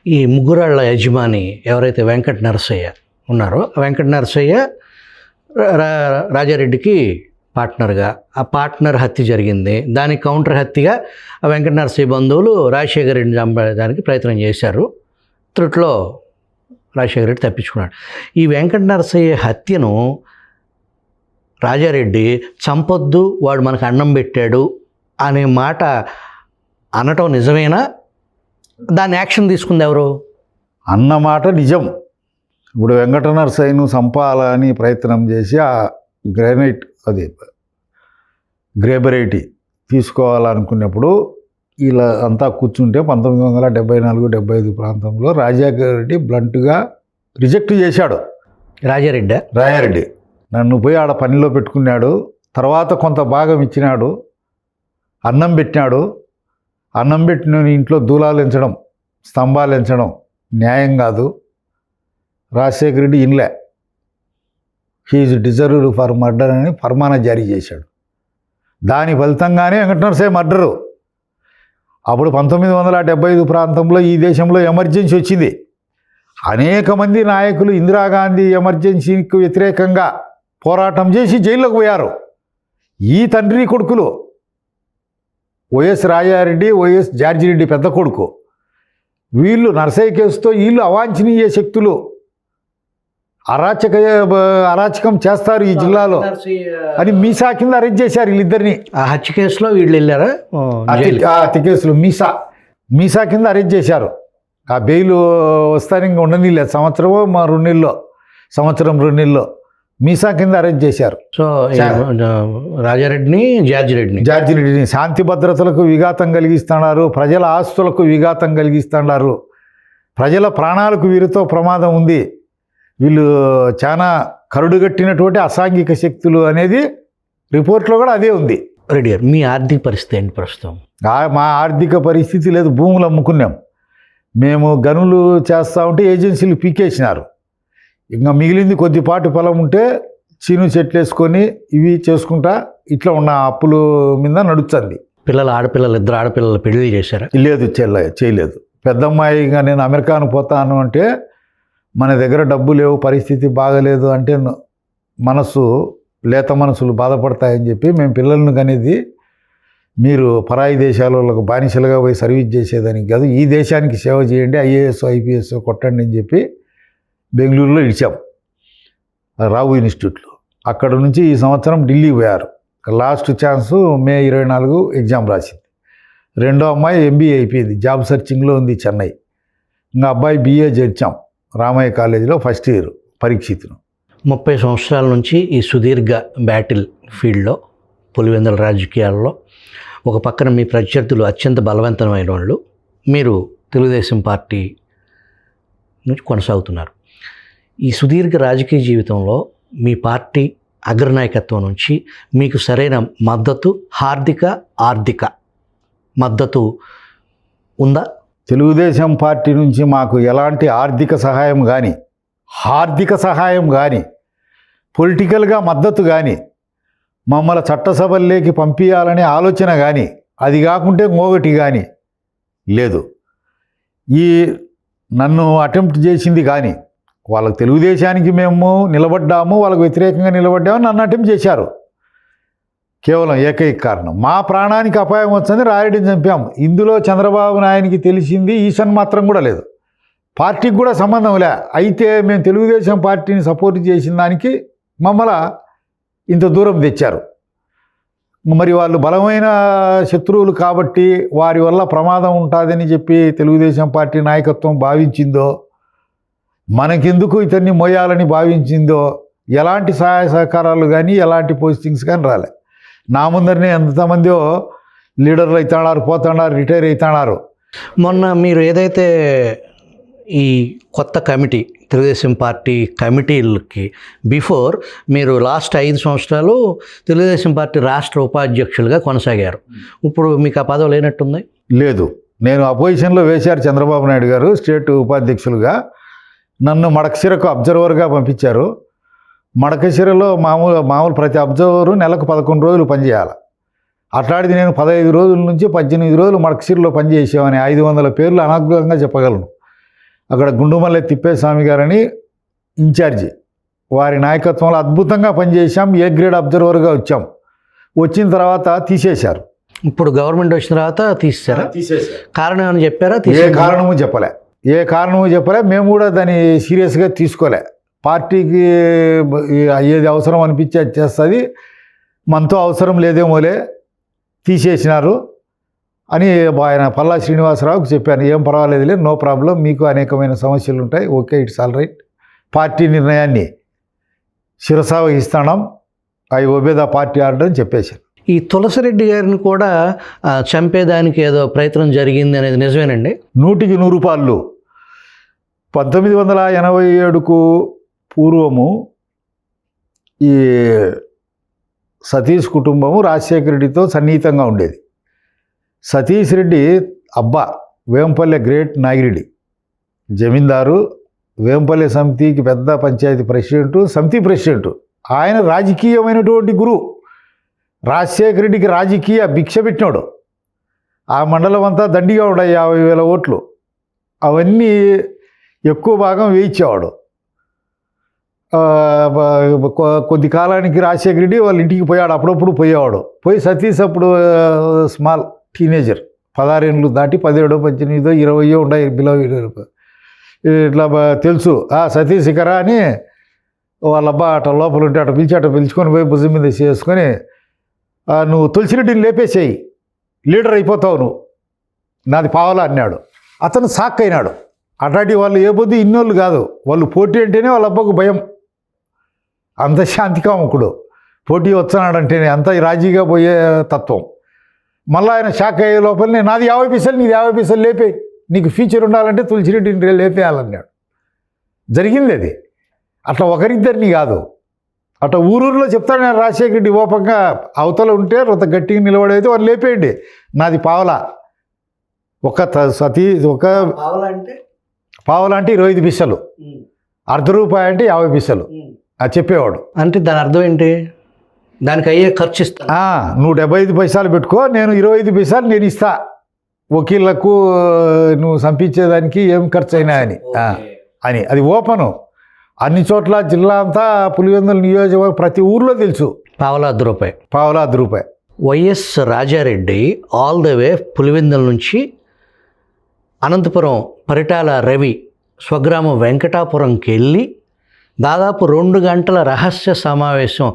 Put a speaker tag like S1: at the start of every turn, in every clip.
S1: ఈ ముగ్గురాళ్ళ యజమాని ఎవరైతే వెంకట నరసయ్య ఉన్నారో, వెంకట నరసయ్య రాజారెడ్డికి పార్ట్నర్గా, ఆ పార్ట్నర్ హత్య జరిగింది. దానికి కౌంటర్ హత్యగా ఆ వెంకట నరసయ్య బంధువులు రాజశేఖర రెడ్డిని చంపడానికి ప్రయత్నం చేశారు. త్రుట్లో రాజశేఖర రెడ్డి తప్పించుకున్నాడు. ఈ వెంకట నరసయ్య హత్యను రాజారెడ్డి చంపొద్దు, వాడు మనకు అన్నం పెట్టాడు అనే మాట అనటం నిజమేనా? దాన్ని యాక్షన్ తీసుకుంది ఎవరు?
S2: అన్నమాట నిజం. ఇప్పుడు వెంకట నరసయ్యను చంపాలని ప్రయత్నం చేసి ఆ గ్రేబరైటీ తీసుకోవాలనుకున్నప్పుడు ఇలా అంతా కూర్చుంటే 1974-75 ప్రాంతంలో రాజశేఖర రెడ్డి బ్లంట్గా రిజెక్ట్ చేశాడు. రాజారెడ్డి నన్ను పోయి ఆడ పనిలో పెట్టుకున్నాడు. తర్వాత కొంత భాగం ఇచ్చినాడు, అన్నం పెట్టినాడు. అన్నం పెట్టిన ఇంట్లో దూలాలు ఎంచడం, స్తంభాలు ఎంచడం న్యాయం కాదు. రాజశేఖర రెడ్డి ఇన్లే, హీఈస్ డిజర్వ్డ్ ఫర్ మర్డర్ అని ఫర్మానా జారీ చేశాడు. దాని ఫలితంగానే వెంకట నరసయ్య మర్డరు. అప్పుడు 1975 ప్రాంతంలో ఈ దేశంలో ఎమర్జెన్సీ వచ్చింది. అనేక మంది నాయకులు ఇందిరాగాంధీ ఎమర్జెన్సీకి వ్యతిరేకంగా పోరాటం చేసి జైల్లోకి పోయారు. ఈ తండ్రి కొడుకులు వైఎస్ రాజారెడ్డి, వైఎస్ జార్జిరెడ్డి పెద్ద కొడుకు, వీళ్ళు నరసయ్య కేసుతో వీళ్ళు అవాంఛనీయ శక్తులు అరాచకం చేస్తారు ఈ జిల్లాలో అని మీసా కింద అరెస్ట్ చేశారు వీళ్ళిద్దరిని.
S1: ఆ హత్య కేసులో వీళ్ళు వెళ్ళారా?
S2: హత్య కేసులో మీసా కింద అరెస్ట్ చేశారు. ఆ బెయిల్ వస్తాను ఇంకా ఉండనిలేదు, సంవత్సరం 2 నెలల్లో మీసా కింద అరెస్ట్ చేశారు.
S1: సో రాజారెడ్డిని,
S2: జార్జిరెడ్డిని శాంతి భద్రతలకు విఘాతం కలిగిస్తున్నారు, ప్రజల ఆస్తులకు విఘాతం కలిగిస్తున్నారు, ప్రజల ప్రాణాలకు వీరితో ప్రమాదం ఉంది, వీళ్ళు చాలా కరుడుగట్టినటువంటి అసాంఘిక శక్తులు అనేది రిపోర్ట్లో కూడా అదే ఉంది.
S1: రెడ్డి గారు, మీ ఆర్థిక పరిస్థితి ఏంటి ప్రస్తుతం?
S2: మా ఆర్థిక పరిస్థితి లేదు, భూములు అమ్ముకున్నాం. మేము గనులు చేస్తూ ఉంటే ఏజెన్సీలు పీకేసినారు. ఇంకా మిగిలింది కొద్దిపాటి పొలం ఉంటే చీను చెట్లు వేసుకొని ఇవి చేసుకుంటా ఇట్లా ఉన్న అప్పుల మీద నడుస్తుంది.
S1: ఇద్దరు ఆడపిల్లలు పెళ్లి చేశారా?
S2: లేదు, చేయలేదు. పెద్దమ్మాయిగా నేను అమెరికాను పోతాను అంటే మన దగ్గర డబ్బు లేవు, పరిస్థితి బాగలేదు అంటే లేత మనసులు బాధపడతాయని చెప్పి మేము పిల్లలను కనేది మీరు పరాయి దేశాలకు బానిసలుగా పోయి సర్వీస్ చేసేదానికి కాదు, ఈ దేశానికి సేవ చేయండి, ఐఏఎస్ ఐపీఎస్ కొట్టండి అని చెప్పి బెంగళూరులో ఇచ్చాం, రావు ఇన్స్టిట్యూట్లో. అక్కడ నుంచి ఈ సంవత్సరం ఢిల్లీ పోయారు. లాస్ట్ ఛాన్సు May 24 ఎగ్జామ్ రాసింది. రెండో అమ్మాయి MBA అయిపోయింది, జాబ్ సర్చింగ్లో ఉంది చెన్నై. ఇంకా అబ్బాయి BA చేర్చాం రామయ్య కాలేజీలో ఫస్ట్ ఇయర్ పరీక్షితును.
S1: 30 సంవత్సరాల నుంచి ఈ సుదీర్ఘ బ్యాటిల్ ఫీల్డ్లో, పులివెందుల రాజకీయాల్లో ఒక పక్కన మీ ప్రత్యర్థులు అత్యంత బలవంతమైన వాళ్ళు, మీరు తెలుగుదేశం పార్టీ నుంచి కొనసాగుతున్నారు. ఈ సుదీర్ఘ రాజకీయ జీవితంలో మీ పార్టీ అగ్రనాయకత్వం నుంచి మీకు సరైన మద్దతు, ఆర్థిక మద్దతు ఉందా?
S2: తెలుగుదేశం పార్టీ నుంచి మాకు ఎలాంటి ఆర్థిక సహాయం కానీ పొలిటికల్గా మద్దతు కానీ, మమ్మల్ని చట్టసభల్లోకి పంపించాలనే ఆలోచన కానీ, అది కాకుంటే ఇంకొకటి కానీ లేదు. ఈ నన్ను అటెంప్ట్ చేసింది కానీ, వాళ్ళకు తెలుగుదేశానికి మేము నిలబడ్డాము, వాళ్ళకు వ్యతిరేకంగా నిలబడ్డాము, నన్ను అటెంప్ట్ చేశారు. కేవలం ఏకైక కారణం, మా ప్రాణానికి అపాయం వచ్చింది, రాయరెడ్డిని చంపాము. ఇందులో చంద్రబాబు నాయుడికి తెలిసింది ఈసన్ మాత్రం కూడా లేదు, పార్టీకి కూడా సంబంధం లే. అయితే మేము తెలుగుదేశం పార్టీని సపోర్ట్ చేసిన దానికి మమ్మల్ని ఇంత దూరం తెచ్చారు. మరి వాళ్ళు బలమైన శత్రువులు కాబట్టి వారి వల్ల ప్రమాదం ఉంటుందని చెప్పి తెలుగుదేశం పార్టీ నాయకత్వం భావించిందో, మనకెందుకు ఇతన్ని మోయాలని భావించిందో, ఎలాంటి సహాయ సహకారాలు కానీ ఎలాంటి పోస్టింగ్స్ కానీ రాలే. నా ముందరనే ఎంతమందో లీడర్లు అవుతున్నారు, పోతున్నారు, రిటైర్ అవుతున్నారు.
S1: మొన్న మీరు ఏదైతే ఈ కొత్త కమిటీ, తెలుగుదేశం పార్టీ కమిటీలకి బిఫోర్ మీరు లాస్ట్ 5 సంవత్సరాలు తెలుగుదేశం పార్టీ రాష్ట్ర ఉపాధ్యక్షులుగా కొనసాగారు. ఇప్పుడు మీకు ఆ పదవి లేనట్టుంది?
S2: లేదు, నేను అపోజిషన్లో వేశారు చంద్రబాబు నాయుడు గారు స్టేట్ ఉపాధ్యక్షులుగా. నన్ను మడకశిరకు అబ్జర్వర్గా పంపించారు. మడకశిరలో మామూలు ప్రతి అబ్జర్వరు నెలకు 11 రోజులు పనిచేయాలి. అట్లాంటిది నేను 15 రోజుల నుంచి 18 రోజులు మడకశిరలో పనిచేసేవాని. 500 పేర్లు అనర్గళంగా చెప్పగలను. అక్కడ గుండుమల్లె తిప్పేస్వామి గారని ఇన్ఛార్జి, వారి నాయకత్వంలో అద్భుతంగా పనిచేశాం. ఏ గ్రేడ్ అబ్జర్వర్గా వచ్చాం. వచ్చిన తర్వాత తీసేశారు.
S1: ఇప్పుడు గవర్నమెంట్ వచ్చిన తర్వాత తీసేశారా?
S2: తీసేశారు.
S1: కారణం ఏమైనా చెప్పారా?
S2: ఏ కారణము చెప్పలే. మేము కూడా దాన్ని సీరియస్గా తీసుకోలే. పార్టీకి ఏది అవసరం అనిపించి అది చేస్తుంది, మనతో అవసరం లేదేమోలే తీసేసినారు అని ఆయన పల్లా శ్రీనివాసరావుకి చెప్పాను. ఏం పర్వాలేదులే, నో ప్రాబ్లం, మీకు అనేకమైన సమస్యలు ఉంటాయి, okay, it's all right, party నిర్ణయాన్ని శిరసా వహిస్తాం, I obey the party order అని చెప్పేశారు.
S1: ఈ తులసిరెడ్డి గారిని కూడా చంపేదానికి ఏదో ప్రయత్నం జరిగింది అనేది నిజమేనండి?
S2: 100కి 100 రూపాయలు. 1987కు పూర్వము ఈ సతీష్ కుటుంబము రాజశేఖర రెడ్డితో సన్నిహితంగా ఉండేది. సతీష్ రెడ్డి అబ్బా వేంపల్లె గ్రేట్ నాగిరెడ్డి జమీందారు, వేంపల్లె సమితికి పెద్ద పంచాయతీ ప్రెసిడెంటు, సమితి ప్రెసిడెంటు. ఆయన రాజకీయమైనటువంటి గురువు. రాజశేఖర రెడ్డికి రాజకీయ భిక్ష పెట్టినాడు. ఆ మండలం అంతా దండిగా ఉన్నాయి, 50,000 ఓట్లు. అవన్నీ ఎక్కువ భాగం వేయించేవాడు. కొద్ది కాలానికి రాజశేఖర రెడ్డి వాళ్ళ ఇంటికి పోయాడు, అప్పుడప్పుడు పోయేవాడు. పోయి సతీష్ అప్పుడు స్మాల్ టీనేజర్, 16 ఏళ్ళు దాటి 17, 18, 20 ఉన్నాయి, బిలో 20. ఇట్లా తెలుసు సతీష్ ఇకరా అని వాళ్ళ అబ్బా అట లోపల ఉంటే అట పిలుచుకొని పోయి భుజం మీద చేసుకొని, నువ్వు తులసిరెడ్డిని లేపేసేయి, లీడర్ అయిపోతావు నువ్వు, నాది పావలా అన్నాడు. అతను షాక్ అయినాడు. అట్లాంటి వాళ్ళు ఏ పొద్దు ఇన్నోళ్ళు కాదు, వాళ్ళు పోటీ అంటేనే వాళ్ళ అబ్బకు భయం. అంత శాంతికాముకుడు, పోటీ వచ్చానాడంటేనే అంత రాజీగా పోయే తత్వం. మళ్ళీ ఆయన షాక్ అయ్యే లోపలనే నాది 50 పైసలు, నీది 50 పైసలు లేపే, నీకు ఫ్యూచర్ ఉండాలంటే తులసిరెడ్డిని లేపేయాలన్నాడు. జరిగింది అది. అట్లా ఒకరిద్దరిని కాదు, అట్లా ఊరూరులో చెప్తాడు. నేను రాజశేఖర రెడ్డి ఓపంగా అవతల ఉంటే రొంత గట్టిగా నిలబడైతే వాళ్ళు లేపేయండి, నాది పావలా. పావలా అంటే 25 పైసలు, ₹1 అంటే 50 పైసలు అది చెప్పేవాడు.
S1: అంటే దాని అర్థం ఏంటి? దానికి అయ్యే ఖర్చు ఇస్తా,
S2: నువ్వు 75 పైసలు పెట్టుకో, నేను 25 పైసలు నేను ఇస్తా, వకీళ్లకు నువ్వు సంపించేదానికి ఏం ఖర్చు అయినా అని అది ఓపెను. అన్ని చోట్ల జిల్లా అంతా పులివెందుల నియోజకవర్గం ప్రతి ఊర్లో తెలుసు.
S1: పావలా ₹1. YS Rajareddy all the way Pulivendula నుంచి అనంతపురం పరిటాల రవి స్వగ్రామం వెంకటాపురంకి వెళ్ళి దాదాపు 2 గంటల రహస్య సమావేశం.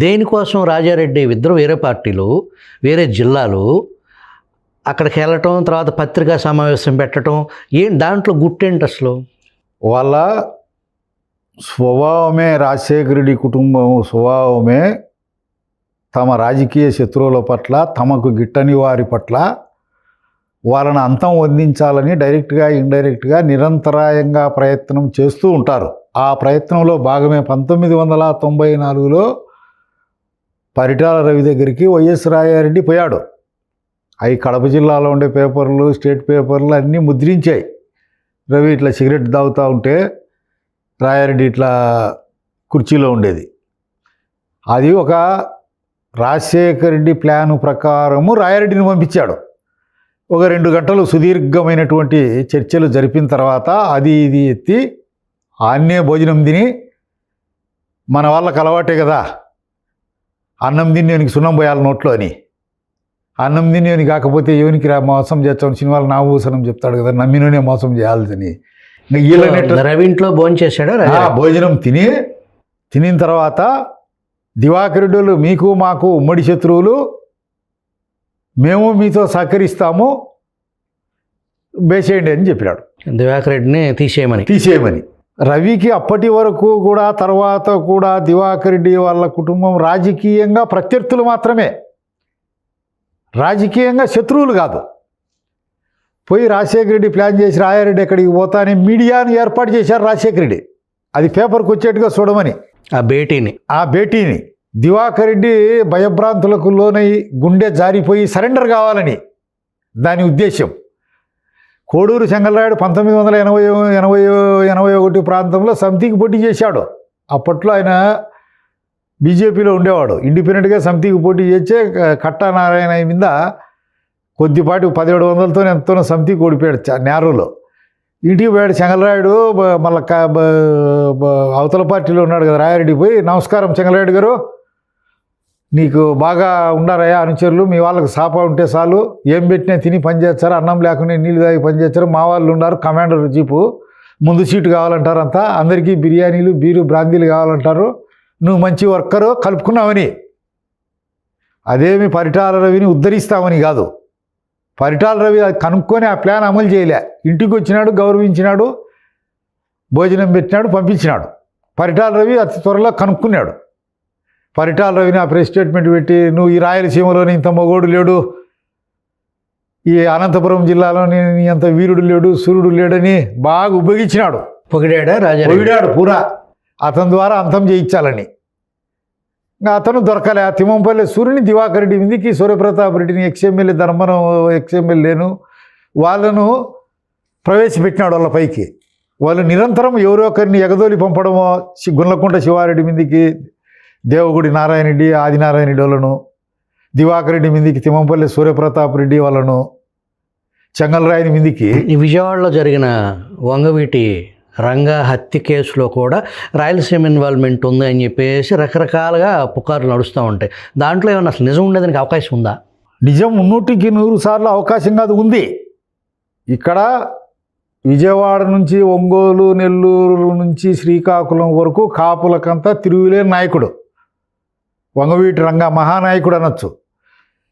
S1: దేనికోసం? రాజారెడ్డి ఇద్దరు వేరే పార్టీలు, వేరే జిల్లాలు, అక్కడికి వెళ్ళటం, తర్వాత పత్రికా సమావేశం పెట్టడం. దాంట్లో గుట్టేంటి అసలు?
S2: వాళ్ళ స్వభావమే, రాజశేఖర రెడ్డి కుటుంబం స్వభావమే తమ రాజకీయ శత్రువుల పట్ల, తమకు గిట్టని వారి పట్ల వాళ్ళని అంతం అందించాలని డైరెక్ట్గా ఇండైరెక్ట్గా నిరంతరాయంగా ప్రయత్నం చేస్తూ ఉంటారు. ఆ ప్రయత్నంలో భాగమే 1994లో పరిటాల రవి దగ్గరికి వైఎస్ రాజారెడ్డి పోయాడు. అవి కడప జిల్లాలో ఉండే పేపర్లు, స్టేట్ పేపర్లు అన్నీ ముద్రించాయి. రవి ఇట్లా సిగరెట్ తాగుతూ ఉంటే రాజారెడ్డి ఇట్లా కుర్చీలో ఉండేది. అది ఒక రాజశేఖర రెడ్డి ప్లాను ప్రకారము రాజారెడ్డిని పంపించాడు. ఒక 2 గంటలు సుదీర్ఘమైనటువంటి చర్చలు జరిపిన తర్వాత అది ఇది ఎత్తి ఆన్నే భోజనం తిని, మన వాళ్ళకి అలవాటే కదా అన్నం తిని ఎవనికి సున్నం పోయాలి నోట్లో అని, అన్నం తిని ఎవనికి కాకపోతే ఎవనికి మోసం చేస్తాను సినిమాలు నా ఊసనం చెప్తాడు కదా, నమ్మిననే మోసం చేయాలని.
S1: రవి ఇంట్లో భోజనం చేశాడు.
S2: భోజనం తినిన తర్వాత దివాకర్ రెడ్డిలు మీకు మాకు ఉమ్మడి శత్రువులు, మేము మీతో సహకరిస్తాము, వేసేయండి అని చెప్పినాడు.
S1: దివాకర్ రెడ్డిని తీసేయమని.
S2: రవికి అప్పటి వరకు కూడా, తర్వాత కూడా దివాకర్ రెడ్డి వాళ్ళ కుటుంబం రాజకీయంగా ప్రత్యర్థులు మాత్రమే, రాజకీయంగా శత్రువులు కాదు. పోయి రాజశేఖర రెడ్డి ప్లాన్ చేసి రాజారెడ్డి ఎక్కడికి పోతానే మీడియాని ఏర్పాటు చేశారు రాజశేఖర రెడ్డి, అది పేపర్కి వచ్చేట్టుగా చూడమని. ఆ భేటీని దివాకర్ రెడ్డి భయభ్రాంతులకు లోనై గుండె జారిపోయి సరెండర్ కావాలని దాని ఉద్దేశం. కోడూరు చెంగలరాయుడు 1981 ప్రాంతంలో సమితికి పోటీ చేశాడు. అప్పట్లో ఆయన బీజేపీలో ఉండేవాడు. ఇండిపెండెంట్గా సమితికి పోటీ చేసే కట్టా నారాయణ మీద కొద్దిపాటి 1700తో ఎంతోనో సమితికి ఓడిపోయాడు నేరులో. ఇంటికి పోయాడు చెంగలరాయుడు. మళ్ళీ అవతల పార్టీలో ఉన్నాడు కదా రాయారెడ్డి, పోయి నమస్కారం చెంగలరాయుడు గారు, నీకు బాగా ఉండారయ్యా అనుచరులు, మీ వాళ్ళకి సాపా ఉంటే చాలు, ఏం పెట్టినా తిని పనిచేస్తారు, అన్నం లేకుండా నీళ్ళు తాగి పనిచేస్తారు, మా వాళ్ళు ఉన్నారు కమాండర్ జీపు, ముందు సీటు కావాలంటారు, అంతా అందరికీ బిర్యానీలు బీరు బ్రాందీలు కావాలంటారు, నువ్వు మంచి వర్కరు కలుపుకున్నావని. అదేమి పరిటాల రవిని ఉద్ధరిస్తామని కాదు. పరిటాల రవి అది కనుక్కొని ఆ ప్లాన్ అమలు చేయలే. ఇంటికి వచ్చినాడు, గౌరవించినాడు, భోజనం పెట్టినాడు, పంపించినాడు. పరిటాల రవి అతి త్వరలో కనుక్కున్నాడు. పరిటాల రవిని ఆ ప్రెస్ స్టేట్మెంట్ పెట్టి, నువ్వు ఈ రాయలసీమలోని ఇంత మగోడు లేడు, ఈ అనంతపురం జిల్లాలోని అంత వీరుడు లేడు, సూర్యుడు లేడని బాగా ఉపయోగించినాడు.
S1: పొగిడాడా రాజా?
S2: పొగిడాడు పూరా. అతని ద్వారా అంతం చేయించాలని. ఇంకా అతను దొరకలే. తిమ్మంపల్లి సూర్యుని దివాకర్ రెడ్డి మీదకి సూర్యప్రతాప్ రెడ్డిని ఎక్స్ఎమ్మెల్యే ధర్మవరం ఎక్స్ఎమ్మెల్యేను వాళ్ళను ప్రవేశపెట్టినాడు వాళ్ళ పైకి. వాళ్ళు నిరంతరం ఎవరో ఒకరిని ఎగదోలి పంపడమో, గుండ్లకుంట శివారెడ్డి మీదకి దేవగుడి నారాయణ రెడ్డి, ఆదినారాయణ రెడ్డి వాళ్ళను, దివాకర్ రెడ్డి మీదకి తిమ్మంపల్లి సూర్యప్రతాప్ రెడ్డి వాళ్ళను, చెంగల్రాయని మీదకి.
S1: ఈ విజయవాడలో జరిగిన వంగవీటి రంగా హత్య కేసులో కూడా రాయలసీమ ఇన్వాల్వ్మెంట్ ఉంది అని చెప్పేసి రకరకాలుగా పుకార్లు నడుస్తూ ఉంటాయి. దాంట్లో ఏమన్నా అసలు నిజం ఉండేదానికి అవకాశం ఉందా?
S2: నిజం 100% అవకాశం కాదు, ఉంది. ఇక్కడ విజయవాడ నుంచి ఒంగోలు, నెల్లూరు నుంచి శ్రీకాకుళం వరకు కాపులకంతా తిరుగులేని నాయకుడు వంగవీటి రంగా, మహానాయకుడు అనొచ్చు.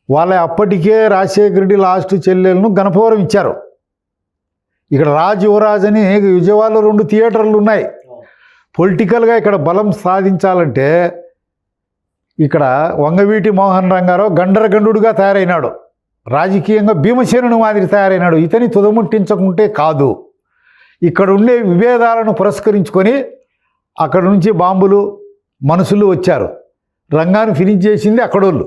S2: వాళ్ళ అప్పటికే రాజశేఖర రెడ్డి లాస్ట్ చెల్లెలను గణపవరం ఇచ్చారు. ఇక్కడ రాజ్ యువరాజ్ అని విజయవాడలో 2 థియేటర్లు ఉన్నాయి. పొలిటికల్గా ఇక్కడ బలం సాధించాలంటే ఇక్కడ వంగవీటి మోహన్ రంగారావు గండరగండుడుగా తయారైనాడు, రాజకీయంగా భీమసేనుని మాదిరి తయారైనాడు. ఇతని తుదముట్టించకుంటే కాదు. ఇక్కడ ఉండే విభేదాలను పురస్కరించుకొని అక్కడ నుంచి బాంబులు మనుషులు వచ్చారు. రంగాన్ని ఫినిష్ చేసింది అక్కడోళ్ళు.